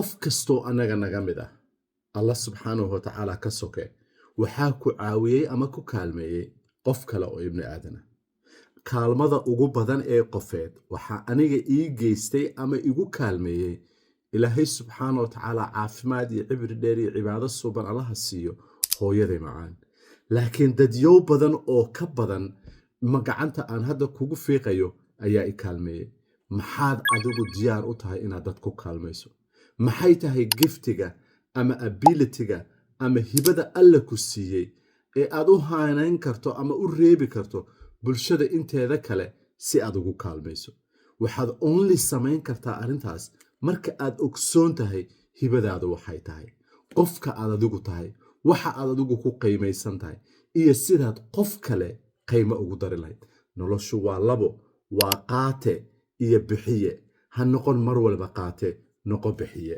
qof kastoo anaga naga mid ah allah subxaanahu watacaala ka soke waxaa ku caawiyey ama ku kaalmeeyey qof kale oo ibni aadana kaalmada ugu badan ee qofeed waxaa aniga ii geystay ama igu kaalmeeyey ilaahay subxaana watacaala caafimaad iyo cibri dheer iyo cibaado suuban allaha siiyo hooyaday macaan laakiin dadyow badan oo ka badan magacanta aan hadda kugu fiiqayo ayaa i kaalmeeyey maxaad adigu diyaar u tahay inaad dad ku kaalmayso maxay tahay giftiga ama abilityga ama hibada alla ku siiyey ee aad u haanayn karto ama u reebi karto bulshada inteeda kale si aad ugu kaalmayso waxaad only samayn kartaa arrintaas marka aad ogsoon tahay hibadaadu waxay tahay qofka aad adigu tahay waxa aad adigu ku qiimaysan tahay iyo sidaad qof kale qiimo ugu dari lahayd noloshu waa labo waa qaate iyo bixiye ha noqon mar walba qaate noqo bixiye